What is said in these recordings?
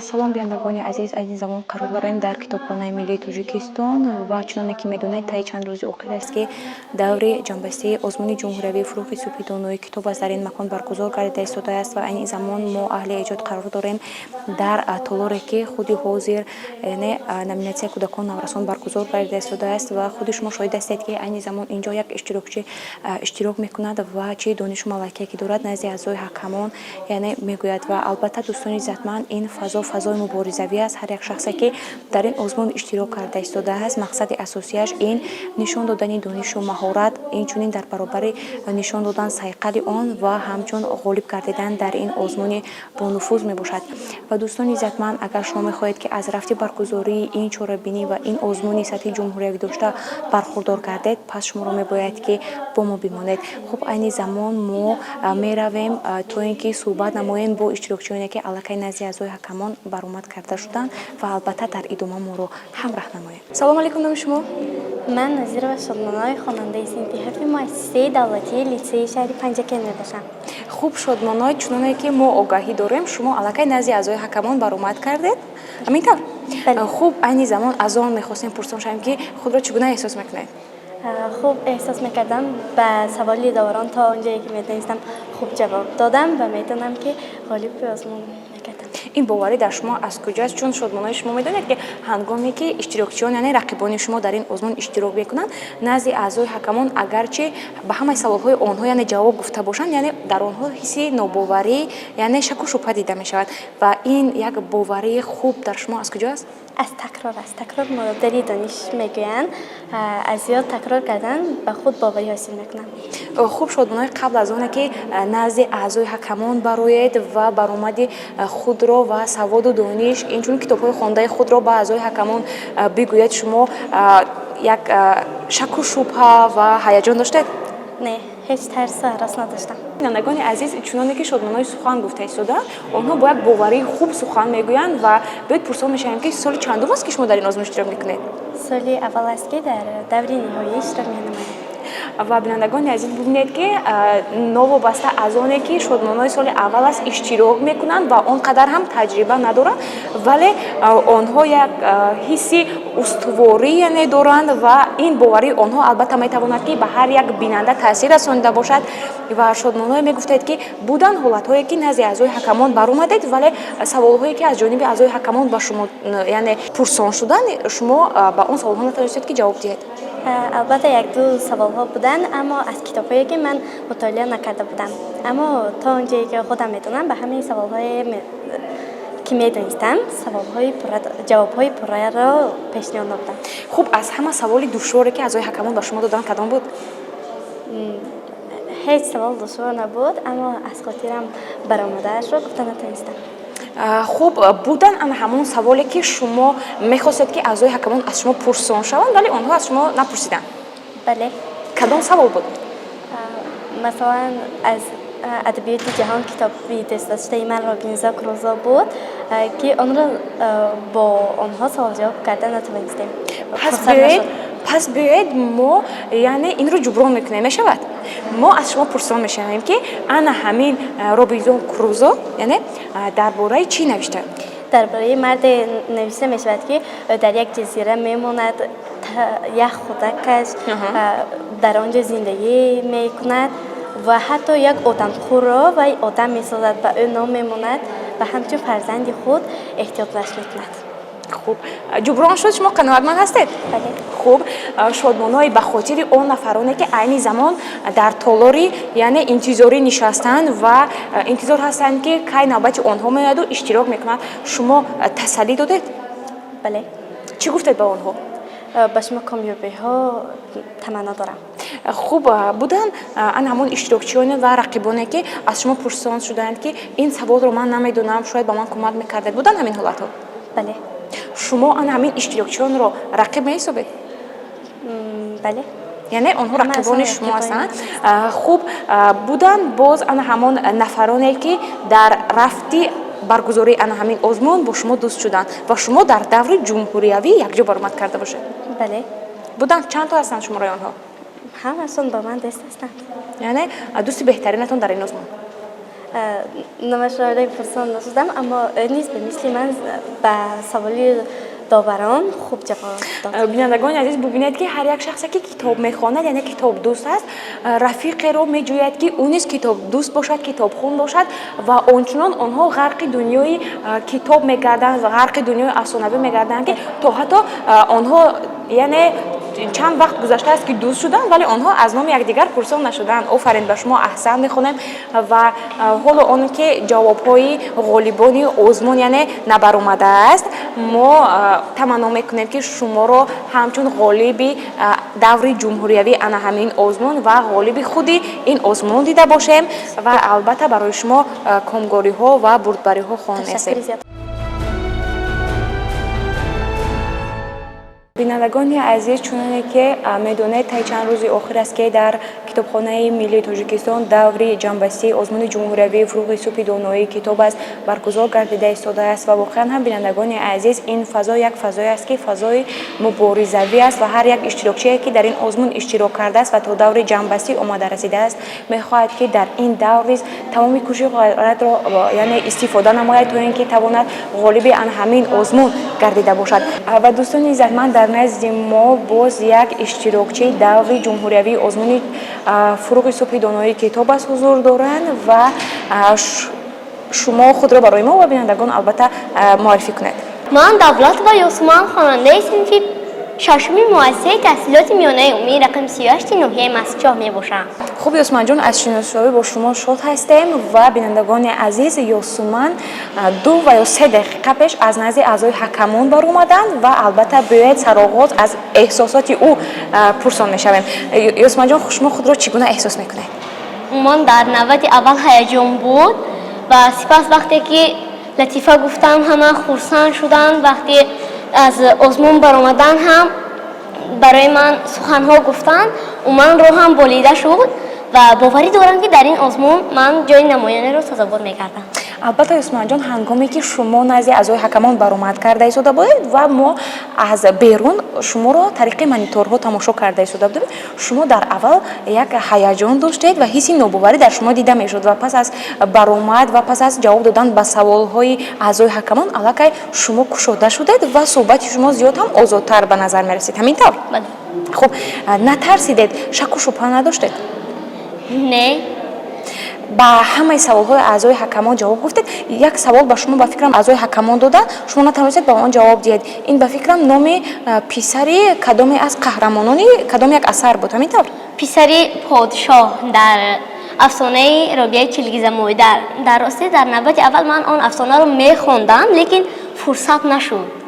Салом биёндагони азиз, замон қарор дорем дар Китобхонаи Миллии Тоҷикистон ва чуноне ки медонед таи чанд рӯзи охир аст ки даври ҷанбастии озмуни ҷумҳуриявии Фурӯғи Субҳи Донӯи Китоб аст дар ин макон баргузор гардида истодааст ва айни замон мо аҳли эҷод қарор дорем дар толоре ки худи ҳозир яъне номинатсияи кӯдакон наврасон баргузор гардида истодааст ва худи шумо шоҳид ҳастед ки айни замон инҷо як иштирокчӣ иштирок мекунад ва чӣ донишу малакае ки дорад назди аъзои ҳакамон яъне мегӯяд ва албатта дӯстони иззатманд ин фазои муборизавӣ аст. Ҳар як шахсе ки дар ин озмун иштирок карда истодааст, мақсади асосияш ин нишон додани донишу маҳорат, инчунин дар баробари нишон додан сайқали он ва ҳамчун ғолиб гардидан дар ин озмуни бонуфуз мебошад. Ва дӯстони иззатманд, агар шумо мехоҳед ки аз рафти баргузории ин чорабинӣ ва ин озмуни сатҳи ҷумҳуриявӣ дошта бархурдор гардед, пас шуморо мебояд ки бо мо бимонед. Хуб, айни замон мо меравем то ин ки суҳбат намоем бо иштирокчиёне ки аллакай назди аъзои ҳакамон баромад карда шуданд ва албатта дар идома моро ҳамроҳ намоед. Салом алейкум, номи шумо? Ман Назирова Шодмоной, хонандаи синфи ҳафти муассисаи давлатии лицеи шаҳри Панҷакен мебошам. Хуб, Шодмоной, чуноне ки мо огаҳӣ дорем, шумо аллакай назди аъзои ҳакамон баромад кардед? Аминтав? Хуб, айни замон аз он мехостем пурсон шавем ки худро чӣ гуна эҳсос мекунед? Хуб эҳсос мекардам, ба саволи даворон то онҷае ки медонистам хуб ҷавоб додам ва медонам ки ғолиби озмун мекардам. Ин боварӣ дар шумо аз куҷоаст? Чун Шодмоной, шумо медонед ки ҳангоме ки иштирокчиён яъне рақибони шумо дар ин озмун иштирок мекунанд, назди аъзои ҳакамон агарчи ба ҳамаи саволҳои онҳо яъне ҷавоб гуфта бошанд, яъне дар онҳо ҳисси нобоварӣ, яъне шаку шубҳа дида мешавад ва ин як боварии хуб дар шумо аз куҷоаст? Аз такрор аст. Такрор моддари дониш мегӯянд. Аз зиёд такрор кардан ба худ боварӣ ҳосил мекунам. Хуб, Шодмоной, қабл аз оне ки назди аъзои ҳакамон бароед ва баромади худро ва саводу дониш, инчунин китобҳои хондаи худро ба аъзои ҳакамон бигӯед, шумо як шаку шубҳа ва ҳаяҷон доштед? Не, ҳеҷ тарсу ҳарос надоштам. Бинандагони азиз, чуноне ки Шодмоной сухан гуфта истода, онҳо бо як боварии хуб сухан мегӯянд ва бояд пурсон мешавем ки соли чандум аст ки шумо дар ин озмун иштирок мекунед? Соли аввал аст ки дар даври ниҳоӣ иштирок менамоям. Ва бинандагони азиз, бубинед ки новобаста аз оне ки Шодмоной соли аввал аст иштирок мекунанд ва он қадар ҳам таҷриба надоранд, вале онҳо як ҳисси устуворӣ яъне доранд ва ин боварии онҳо албатта метавонад ки ба ҳар як бинанда таъсир расонида бошад. Ва Шодмоной, мегуфтед ки буданд ҳолатҳое ки назди аъзои ҳакамон баромадед, вале саволҳое ки аз ҷониби аъзои ҳакамон ба шумо яъне пурсон шуданд, шумо ба он саволҳо натавонистед ки ҷавоб диҳед? Албатта як-ду саволҳо буданд, аммо аз китобҳое ки ман мутолиа накарда будам. Аммо то онҷае ки худам медонам, ба ҳамаи саволҳое ки медонистам, ҷавобҳои пурраро пешниҳод додам. Хуб, аз ҳама саволи душворе ки аъзои ҳакамон ба шумо доданд кадом буд? ҳеҷ савол душвор набуд, аммо аз хотирам баромадаашро гуфта натавонистам. Хуб, будан ана ҳамон саволе ки шумо мехостед ки аъзои ҳакамон аз шумо пурсон шаванд, вале онҳо аз шумо напурсиданд? Бале. Кадом савол буд? Масалан, аз адабиёти ҷаҳон китоби дастдоштаи ман Робинзон Крузо буд, ки онро бо онҳо савол-ҷавоб карда натавонистем. Пас биёед мо яъне инро ҷуброн мекунем, мешавад? Мо аз шумо пурсон мешавем ки ана ҳамин Робинзон Крузо яъне дар бораи чӣ навишта? Дар бораи марде нависта мешавад ки дар як ҷазира мемонад, як худакаш дар он ҷо зиндагӣ мекунад ва ҳатто як одамхӯрро вай одам месозад, ба ӯ ном мемонад ва ҳамчун фарзанди худ эҳтиётлаш мекунад. Хуб, ҷуброн шуд, шумо қаноатманд ҳастед? Бале. Хуб, Шодмоной, ба хотири он нафароне ки айни замон дар толори яъне интизорӣ нишастанд ва интизор ҳастанд ки кай навбати онҳо меояду иштирок мекунанд, шумо тасаллӣ додед? Бале. Чӣ гуфтед ба онҳо? Ба шумо камёбиҳо таманно дорам. Хуб, буданд ана ҳамон иштирокчиёне ва рақибоне ки аз шумо пурсон шуданд ки ин саволро ман намедонам, шояд ба ман кӯмак мекардед, буданд ҳамин ҳолатҳо? Бале. Шумо ана ҳамин иштирокчиёнро рақиб меҳисобед? Бале. яъне онҳо рақибони шумо ҳастанд. Хуб, буданд боз ана ҳамон нафароне ки дар рафти баргузории ана ҳамин озмун бо шумо дӯст шуданд ва шумо дар даври ҷумҳуриявӣ якҷо баромад карда бошед? Бале. Буданд чандто ҳастанд шумораи онҳо? ҳамаашон ба ман дост ҳастанд. яъне дӯсти беҳтаринатон дар ин озмун? نمایشنامه پرسان نشدم اما نیست به مثل من به سوالی داوران خوب جواب داد. بینندگان عزیز ببینید که هر یک شخصی که کتاب میخواند یعنی کتاب دوست است رفیقی رو میجوید که اون نیز کتاب دوست باشد کتاب خون باشد و آنچنان آنها غرق دنیای کتاب میگردند و غرق دنیای افسانه‌ای میگردند که تا حتی آنها یعنی چند وقت گذشته است که دوست شدن ولی آنها از نام یکدیگر پرسان نشدند. آفرین به شما احسن میخونم و حالا اون که جوابهای غالبانی آزمون یعنی نبرآمده است ما تمنا میکنیم که شما رو همچون غالبی دور جمهوریوی انا همین آزمون و غالبی خودی این آزمون دیده باشیم و البته برای شما کامگاری ها و بردباری ها خواهیم رسید. بینندگان عزیز چنانه که میدونید تا چند روز آخر است که در کتابخانه ملی تاجیکستان دوره جنبستی آزمون جمهوریوی فروغ سوپی دانایی کتاب است برگزار گردیده ایستاده است و واقعا هم بینندگان عزیز این فضا یک فضای است که فضای مبارزوی است و هر یک اشتراکچی که در این آزمون اشتراک کرده است و تا دوره جنبستی آمده رسیده است میخواهد که در این دوره تمامی کوشش غیرت را یعنی استفاده نماید تا اینکه تواند غالب آن همین آزمون گردیده باشد. و دوستان عزیزمند در نزد ما باز یک اشتراکچی دوره جمهوریوی آزمون فروغ سوپی دانایی کتاب است حضور دارند و شما خود را برای ما و بینندگان البته معرفی کنید. من دولت و یوسمان خواننده صنف ششمی مؤسسه تحصیلات میانه عمومی رقم 38 ناحیه مسجد می باشم. خوب یوسمان جان از شناسایی با شما شاد هستیم و بینندگان عزیز یوسمان 2 و یا 3 دقیقه پیش از نزد اعضای حکمان بر اومدند و البته باید سرآغاز از احساسات او پرسان میشویم. یوسمان جان شما خود را چگونه احساس میکنید؟ من در نوبت اول هیجان بود و سپس وقتی که لطیفه گفتم همه خرسند شدند. وقتی از آزمون برآمدن هم برای من سخنها گفتند و من رو هم بریده شد و باوری دارم که در این آزمون من جای نمایانه رو سزاوار می‌کردم. البته یوسمان جان هنگامی که شما نزد اعضای حکمان برآمد کرده ایستاده بودید و ما از بیرون شما را طریق مانیتورها تماشا کرده ایستاده بودیم شما در اول یک هیجان داشتید و حسی ناباوری در شما دیده میشد و پس از برآمد و پس از جواب دادن به سوالهای اعضای حکمان الکی شما گشوده شدید و صحبت شما زیاد هم آزادتر به نظر می‌رسید. همینطور؟ بله. خب نترسیدید شک و شبهه نداشتید؟ نه. با همه سوال‌های اعضای حکمان جواب گفتید. یک سوال به شما به فکرم اعضای حکمان داده شما نتوانستید به آن جواب دهید. این به فکرم نام پسری کدام از قهرمانانی کدام یک اثر بود همینطور؟ پسری پادشاه در افسانه رابعه چلگیز مایدر. در راستی در نوبت اول من آن افسانه رو میخوندم لیکن فرصت نشد.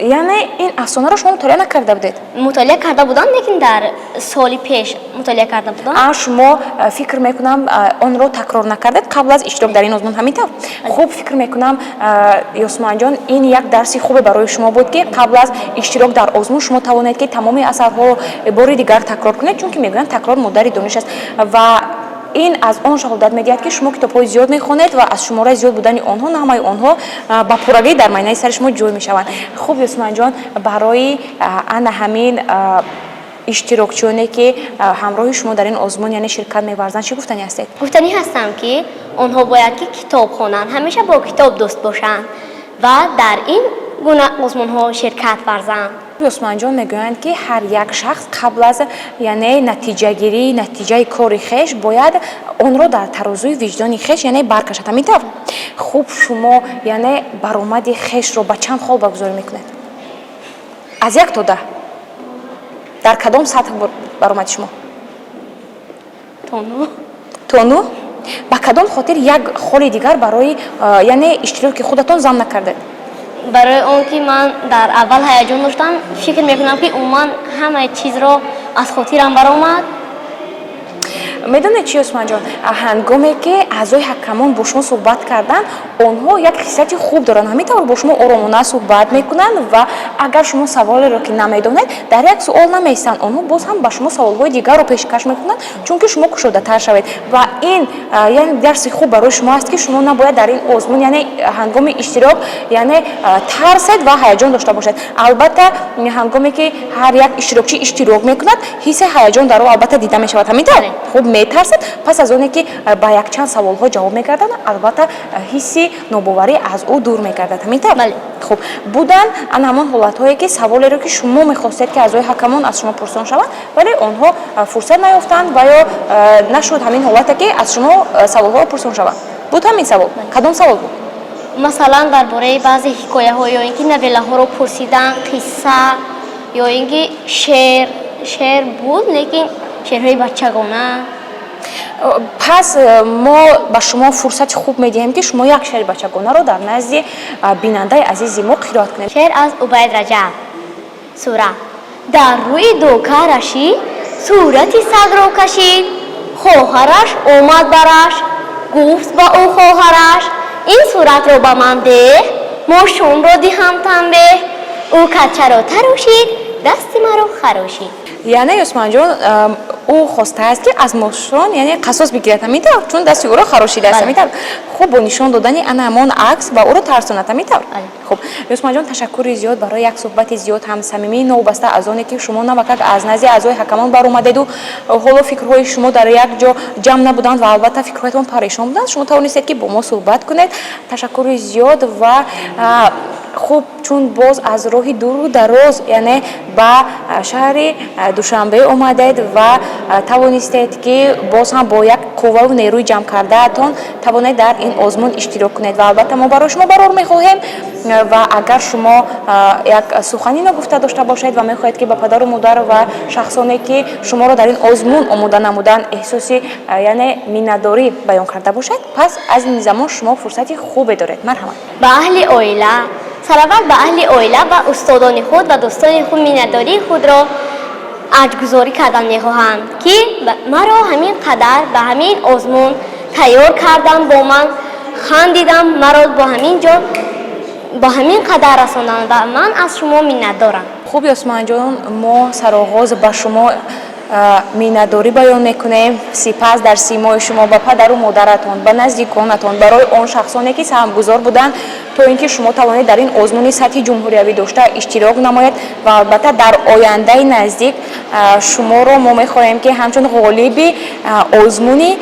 یعنی این افسانه رو شما مطالعه نکرده بودید؟ مطالعه کرده بودم لیکن در سالی پیش مطالعه کرده بودم. شما فکر میکنم آن رو تکرار نکردید قبل از اشتراک در این آزمون همینطور؟ خوب فکر میکنم یوسمان جان این یک درسی خوب برای شما بود که قبل از اشتراک در آزمون شما توانید که تمامی اثرها رو بار دیگر تکرار کنید چون که میگویند تکرار مادر دانش است و این از آن شهادت میدهد که شما کتاب‌های زیاد میخونید و از شماره زیاد بودن آنها همه آنها با پورگی در معنی سر شما جای میشوند. خوب یوسمان جان برای ان همین اشتراکچیانی که همراه شما در این آزمون یعنی شرکت می‌ورزند چی گفتنی هستید؟ گفتنی هستم که آنها باید که کتاب خوانند همیشه با کتاب دوست باشند و در این گونه آزمون‌ها شرکت ورزند. یوسمان جان میگویند که هر یک شخص قبل از یعنی نتیجه گیری نتیجه کار خویش باید اون رو در ترازوی وجدان خویش یعنی برکشد. همینطور؟ خوب شما یعنی برآمد خویش رو به چند خال برگزار میکنید؟ از 1 تا 10 در کدام سطح برآمد شما؟ تا 9. با کدام خاطر یک خال دیگر برای یعنی اشتراک خودتون ضمن نکردید؟ برای اون که من در اول هیجان داشتم فکر میکنم که من همه چیز رو از خاطرم برآمد. میدونید چی یوسمان جان هنگامی که اعضای حکمان با شما صحبت کردن онҳо як хиссияти хуб доранд, ҳамин тавр бо шумо оромона суҳбат мекунанд ва агар шумо саволеро ки намедонед дар як суол намеистанд, онҳо боз ҳам ба шумо саволҳои дигарро пешкаш мекунанд, чунки шумо кушодатар шавед ва ин яъне дарси хуб барои шумо аст ки шумо набояд дар ин озмун яъне ҳангоми иштирок яъне тарсед ва ҳаяҷон дошта бошед. Албатта ҳангоме ки ҳар як иштирокчӣ иштирок мекунад, ҳисси ҳаяҷон дар ӯ албатта дида мешавад, ҳамин тавр хуб метарсед. Пас аз оне ки ба якчанд саволҳо ҷавоб мегардад, албатта ҳисси нобоварӣ аз ӯ дур мегардад, ҳамин тавр. Хуб будан ана ҳамон ҳолатҳое ки саволеро ки шумо мехостед ки аз рӯи ҳакамон аз шумо пурсон шаванд, вале онҳо фурсат наёфтанд ва ё нашуд ҳамин ҳолате ки аз шумо саволҳо пурсон шаванд. Буд ҳамин савол. Кадом савол буд? масалан дар бораи баъзе ҳикояҳо ё ин ки навеллаҳоро пурсидан, қисса ё ин ки шеър буд, лекин шеърҳои бачагона. Пас мо ба шумо фурсати хуб медиҳем ки шумо як шеъри бачагонаро дар назди бинандаи азизи мо қироат кунед. шеър аз Убайд Раҷаб. сура: дар рӯи дӯкараши сурати сагро кашид, хоҳараш омад бараш, гуфт ба ӯ хоҳараш: ин суратро ба ман деҳ, мошумро диҳам танбеҳ. ӯ качаро тарошид, дасти маро харошид. яъне Усманҷон ӯ хостааст ки аз мошон яъне қасос бигирад, ҳамин тавр, чун дасти ӯро харошидааст, ҳамин тавр. хуб бо нишон додани ана ҳамон акс ба ӯро тарсонад, ҳамин тавр. хуб Усманҷон, ташаккури зиёд барои як суҳбати зиёд ҳам самимӣ, новобаста аз оне ки шумо навақат аз назди аъзои ҳакамон баромадеду ҳоло фикрҳои шумо дар як ҷо ҷамъ набуданд ва албатта фикрҳоятон парешон буданд, шумо тавонистед ки бо мо суҳбат кунед. Ташаккури зиёд ва хуб чун боз аз роҳи дуру дароз яъне ба шаҳри Душанбе омадед ва тавонистед ки боз ҳам бо як қувваву нерӯи ҷамъкардаатон тавонед дар ин озмун иштирок кунед ва албатта мо барои шумо барор мехоҳем ва агар шумо як суханӣ нагуфта дошта бошед ва мехоҳед ки ба падару модар ва шахсоне ки шуморо дар ин озмун омода намуданд эҳсоси яъне миннатдорӣ баён карда бошед, пас аз ин замон шумо фурсати хубе доред. Марҳамат. ба аҳли оила салават ба аҳли оила ва устодони худ ва дӯстони худ миннатдории худро аҷгузорӣ кардан мехоҳанд ки маро ҳамин қадар ба ҳамин озмун тайёр кардан, бо ман хандидан, маро бо ҳамин ҷо ба ҳамин қадар расонданд ва ман аз шумо миннатдорам. хуб Усманҷон, мо сароғоз ба шумо миннатдорӣ баён мекунем. Сипас дар симои шумо ба падару модаратон, ба наздиконатон, барои он шахсоне ки саҳмгузор буданд, то ин ки шумо тавонед дар ин озмуни сатҳи ҷумҳуриявӣ дошта иштирок намоед ва албатта дар ояндаи наздик шуморо мо мехоҳем ки ҳамчун ғолиби озмуни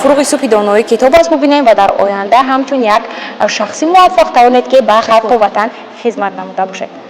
фуруғи субҳи донои китоб аст бубинем ва дар оянда ҳамчун як шахси муваффақ тавонед ки ба халқу ватан хизмат намуда бошед.